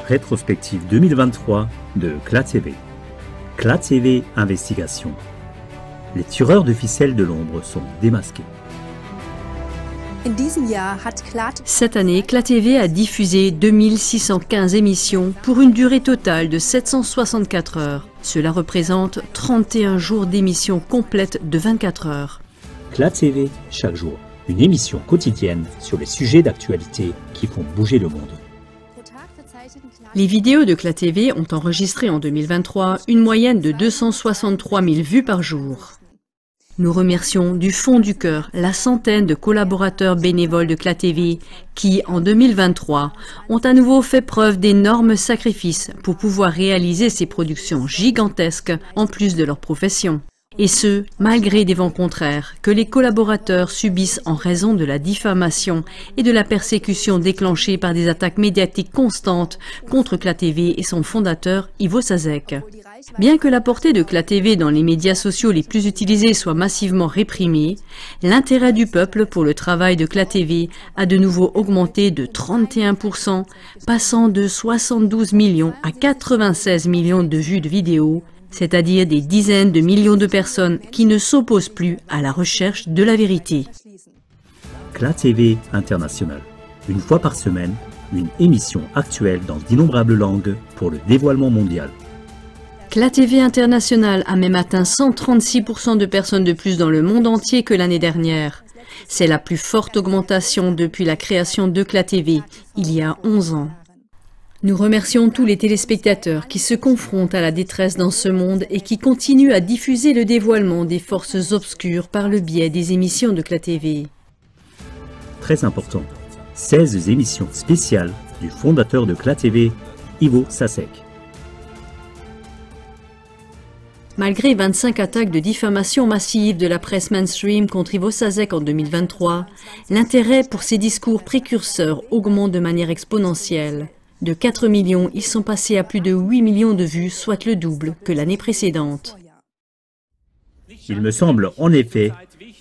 Rétrospective 2023 de CLA TV. CLA TV Investigation. Les tireurs de ficelles de l'ombre sont démasqués. Cette année, CLA TV a diffusé 2615 émissions pour une durée totale de 764 heures. Cela représente 31 jours d'émissions complètes de 24 heures. CLA TV, chaque jour, une émission quotidienne sur les sujets d'actualité qui font bouger le monde. Les vidéos de CLA TV ont enregistré en 2023 une moyenne de 263 000 vues par jour. Nous remercions du fond du cœur la centaine de collaborateurs bénévoles de CLA TV qui, en 2023, ont à nouveau fait preuve d'énormes sacrifices pour pouvoir réaliser ces productions gigantesques en plus de leur profession. Et ce, malgré des vents contraires que les collaborateurs subissent en raison de la diffamation et de la persécution déclenchée par des attaques médiatiques constantes contre CLA TV et son fondateur Ivo Sasek. Bien que la portée de CLA TV dans les médias sociaux les plus utilisés soit massivement réprimée, l'intérêt du peuple pour le travail de CLA TV a de nouveau augmenté de 31%, passant de 72 millions à 96 millions de vues de vidéos, c'est-à-dire des dizaines de millions de personnes qui ne s'opposent plus à la recherche de la vérité. CLA TV International. Une fois par semaine, une émission actuelle dans d'innombrables langues pour le dévoilement mondial. CLA TV International a même atteint 136% de personnes de plus dans le monde entier que l'année dernière. C'est la plus forte augmentation depuis la création de CLA TV, il y a 11 ans. Nous remercions tous les téléspectateurs qui se confrontent à la détresse dans ce monde et qui continuent à diffuser le dévoilement des forces obscures par le biais des émissions de CLA TV. Très important, 16 émissions spéciales du fondateur de CLA TV, Ivo Sasek. Malgré 25 attaques de diffamation massive de la presse mainstream contre Ivo Sasek en 2023, l'intérêt pour ses discours précurseurs augmente de manière exponentielle. De 4 millions, ils sont passés à plus de 8 millions de vues, soit le double que l'année précédente. Il me semble en effet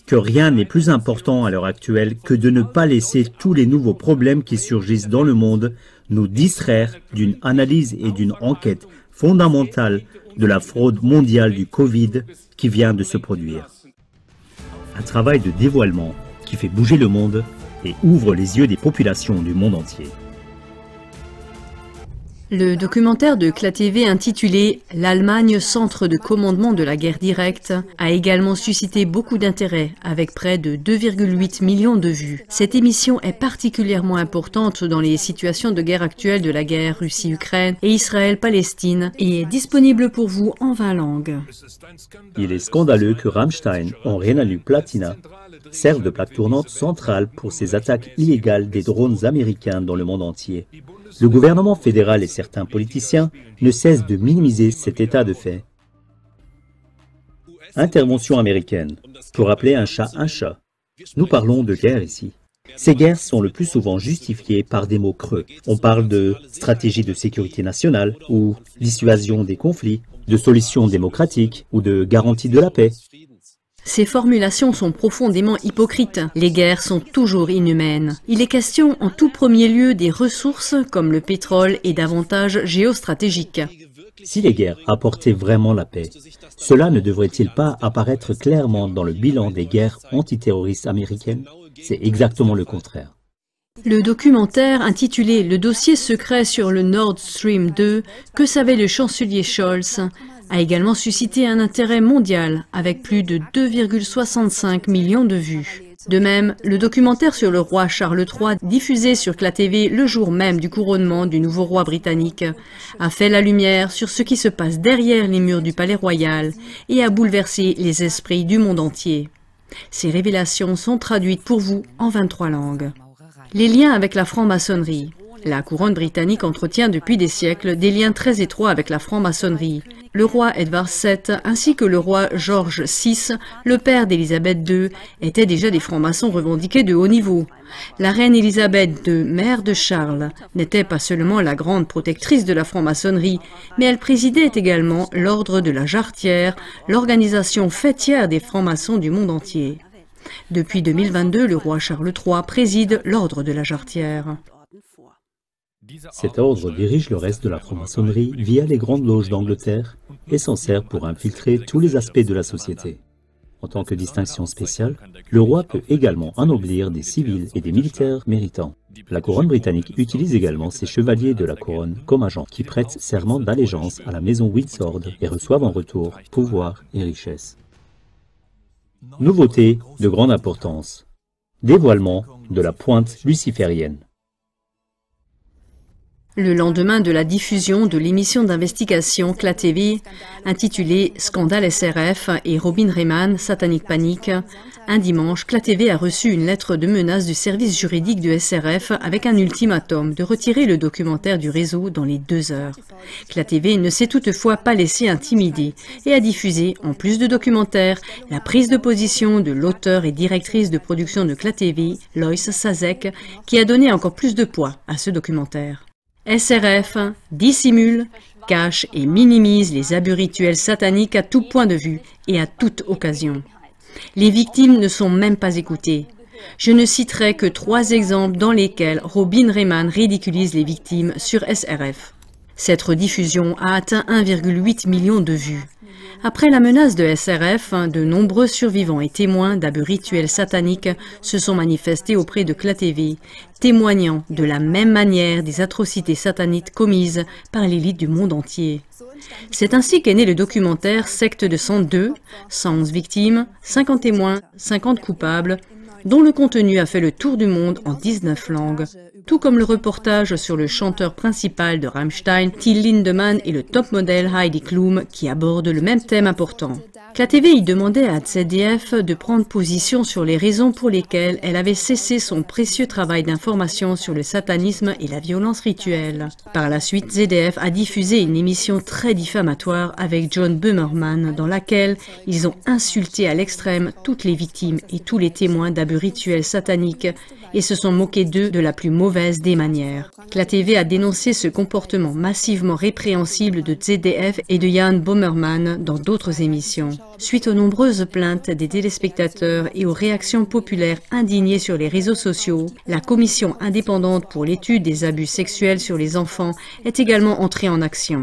que rien n'est plus important à l'heure actuelle que de ne pas laisser tous les nouveaux problèmes qui surgissent dans le monde nous distraire d'une analyse et d'une enquête fondamentale de la fraude mondiale du Covid qui vient de se produire. Un travail de dévoilement qui fait bouger le monde et ouvre les yeux des populations du monde entier. Le documentaire de CLA TV intitulé « L'Allemagne, centre de commandement de la guerre directe » a également suscité beaucoup d'intérêt, avec près de 2,8 millions de vues. Cette émission est particulièrement importante dans les situations de guerre actuelles de la guerre Russie-Ukraine et Israël-Palestine et est disponible pour vous en 20 langues. Il est scandaleux que Rammstein, en Rhénanie Platina, serve de plaque tournante centrale pour ces attaques illégales des drones américains dans le monde entier. Le gouvernement fédéral et certains politiciens ne cessent de minimiser cet état de fait. Intervention américaine. Pour appeler un chat, nous parlons de guerre ici. Ces guerres sont le plus souvent justifiées par des mots creux. On parle de stratégie de sécurité nationale ou dissuasion des conflits, de solutions démocratiques ou de garantie de la paix. Ces formulations sont profondément hypocrites. Les guerres sont toujours inhumaines. Il est question en tout premier lieu des ressources comme le pétrole et d'avantages géostratégiques. Si les guerres apportaient vraiment la paix, cela ne devrait-il pas apparaître clairement dans le bilan des guerres antiterroristes américaines? C'est exactement le contraire. Le documentaire intitulé « Le dossier secret sur le Nord Stream 2 », que savait le chancelier Scholz, a également suscité un intérêt mondial avec plus de 2,65 millions de vues. De même, le documentaire sur le roi Charles III, diffusé sur CLA TV le jour même du couronnement du nouveau roi britannique, a fait la lumière sur ce qui se passe derrière les murs du palais royal et a bouleversé les esprits du monde entier. Ces révélations sont traduites pour vous en 23 langues. Les liens avec la franc-maçonnerie. La couronne britannique entretient depuis des siècles des liens très étroits avec la franc-maçonnerie. Le roi Édouard VII ainsi que le roi George VI, le père d'Élisabeth II, étaient déjà des francs-maçons revendiqués de haut niveau. La reine Élisabeth II, mère de Charles, n'était pas seulement la grande protectrice de la franc-maçonnerie, mais elle présidait également l'ordre de la Jarretière, l'organisation fêtière des francs-maçons du monde entier. Depuis 2022, le roi Charles III préside l'ordre de la Jarretière. Cet ordre dirige le reste de la franc-maçonnerie via les grandes loges d'Angleterre et s'en sert pour infiltrer tous les aspects de la société. En tant que distinction spéciale, le roi peut également anoblir des civils et des militaires méritants. La couronne britannique utilise également ses chevaliers de la couronne comme agents qui prêtent serment d'allégeance à la maison Windsor et reçoivent en retour pouvoir et richesse. Nouveauté de grande importance. Dévoilement de la pointe luciférienne. Le lendemain de la diffusion de l'émission d'investigation CLA-TV intitulée « Scandale SRF » et Robin Rayman, Satanic Panic, un dimanche, CLA-TV a reçu une lettre de menace du service juridique du SRF avec un ultimatum de retirer le documentaire du réseau dans les 2 heures. CLA-TV ne s'est toutefois pas laissé intimider et a diffusé, en plus de documentaire, la prise de position de l'auteur et directrice de production de CLA-TV, Lois Sazek, qui a donné encore plus de poids à ce documentaire. SRF dissimule, cache et minimise les abus rituels sataniques à tout point de vue et à toute occasion. Les victimes ne sont même pas écoutées. Je ne citerai que 3 exemples dans lesquels Robin Rayman ridiculise les victimes sur SRF. Cette rediffusion a atteint 1,8 million de vues. Après la menace de SRF, de nombreux survivants et témoins d'abus rituels sataniques se sont manifestés auprès de CLA-TV, témoignant de la même manière des atrocités sataniques commises par l'élite du monde entier. C'est ainsi qu'est né le documentaire Secte de 102, 111 victimes, 50 témoins, 50 coupables, dont le contenu a fait le tour du monde en 19 langues, tout comme le reportage sur le chanteur principal de Rammstein, Till Lindemann, et le top modèle Heidi Klum, qui aborde le même thème important. CLA-TV y demandait à ZDF de prendre position sur les raisons pour lesquelles elle avait cessé son précieux travail d'information sur le satanisme et la violence rituelle. Par la suite, ZDF a diffusé une émission très diffamatoire avec John Böhmermann, dans laquelle ils ont insulté à l'extrême toutes les victimes et tous les témoins d'abus rituels sataniques et se sont moqués d'eux de la plus mauvaise des manières. CLA-TV a dénoncé ce comportement massivement répréhensible de ZDF et de Jan Böhmermann dans d'autres émissions. Suite aux nombreuses plaintes des téléspectateurs et aux réactions populaires indignées sur les réseaux sociaux, la commission indépendante pour l'étude des abus sexuels sur les enfants est également entrée en action.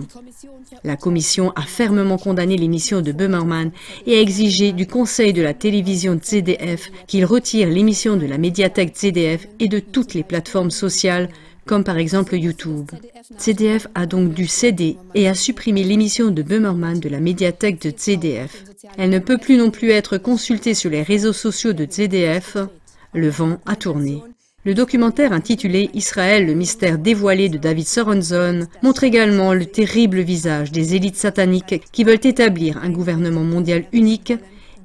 La commission a fermement condamné l'émission de Böhmermann et a exigé du conseil de la télévision ZDF qu'il retire l'émission de la médiathèque ZDF et de toutes les plateformes sociales, comme par exemple YouTube. ZDF a donc dû céder et a supprimé l'émission de Böhmermann de la médiathèque de ZDF. Elle ne peut plus non plus être consultée sur les réseaux sociaux de ZDF. Le vent a tourné. Le documentaire intitulé « Israël, le mystère dévoilé » de David Sorenson montre également le terrible visage des élites sataniques qui veulent établir un gouvernement mondial unique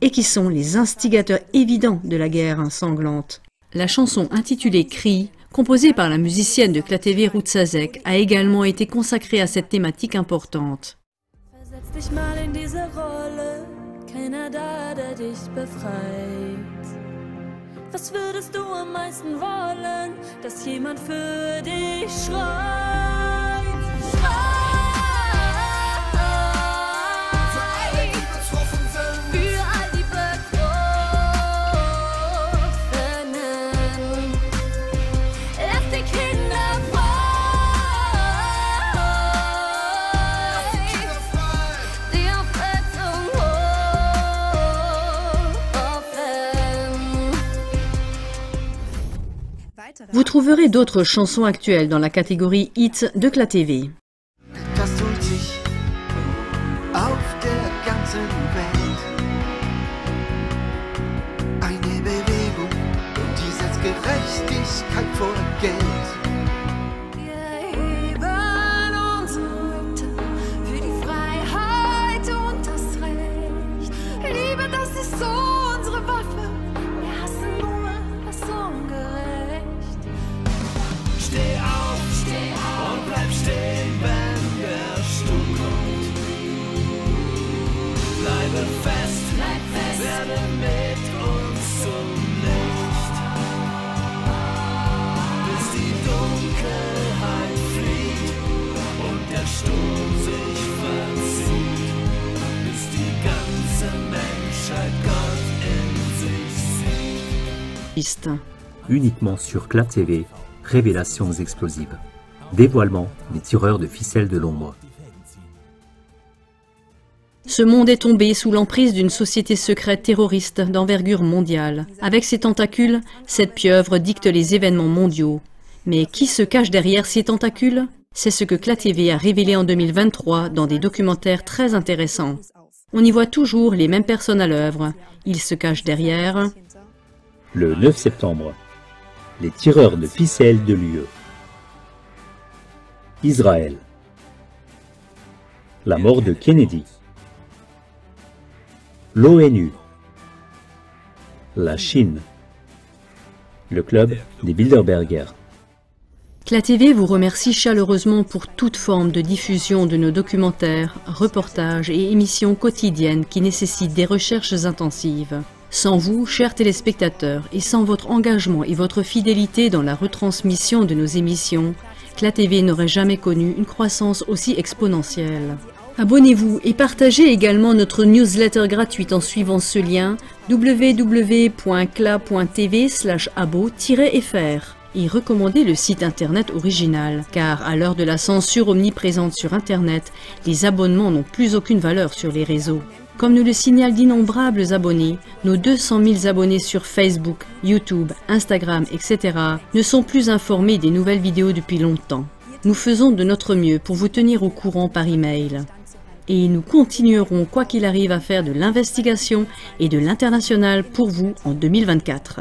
et qui sont les instigateurs évidents de la guerre sanglante. La chanson intitulée « Cri », composée par la musicienne de CLA-TV Ruth Sazek, a également été consacrée à cette thématique importante. Was würdest du am meisten wollen, dass jemand für dich schreit? Für all die Betroffenen, lass die Kinder frei, die Aufretzung hoffen. Vous trouverez d'autres chansons actuelles dans la catégorie Hits de CLA-TV. Das tut sich auf der ganzen Welt. Eine Bewegung, die setzt Gerechtigkeit vor Geld. Wir heben unsere Hüte für die Freiheit und das Recht. Liebe, das ist so unsere Waffe. Wir hassen nur das Ungerecht. Steh auf und bleib stehen, wenn der Sturm kommt. Bleibe fest, werde mit uns zum Licht. Bis die Dunkelheit flieht und der Sturm sich verzieht. Bis die ganze Menschheit Gott in sich sieht. Uniquement sur CLA-TV, Révélations explosives. Dévoilement des tireurs de ficelles de l'ombre. Ce monde est tombé sous l'emprise d'une société secrète terroriste d'envergure mondiale. Avec ses tentacules, cette pieuvre dicte les événements mondiaux. Mais qui se cache derrière ces tentacules? C'est ce que CLA-TV a révélé en 2023 dans des documentaires très intéressants. On y voit toujours les mêmes personnes à l'œuvre. Ils se cachent derrière... Le 9 septembre, les tireurs de ficelles de l'UE. Israël. La mort de Kennedy. L'ONU. La Chine. Le club des Bilderberger. CLA-TV vous remercie chaleureusement pour toute forme de diffusion de nos documentaires, reportages et émissions quotidiennes qui nécessitent des recherches intensives. Sans vous, chers téléspectateurs, et sans votre engagement et votre fidélité dans la retransmission de nos émissions, CLA-TV n'aurait jamais connu une croissance aussi exponentielle. Abonnez-vous et partagez également notre newsletter gratuite en suivant ce lien www.cla.tv/abo-fr et recommandez le site internet original, car à l'heure de la censure omniprésente sur internet, les abonnements n'ont plus aucune valeur sur les réseaux. Comme nous le signalent d'innombrables abonnés, nos 200 000 abonnés sur Facebook, YouTube, Instagram, etc. ne sont plus informés des nouvelles vidéos depuis longtemps. Nous faisons de notre mieux pour vous tenir au courant par email. Et nous continuerons, quoi qu'il arrive, à faire de l'investigation et de l'international pour vous en 2024.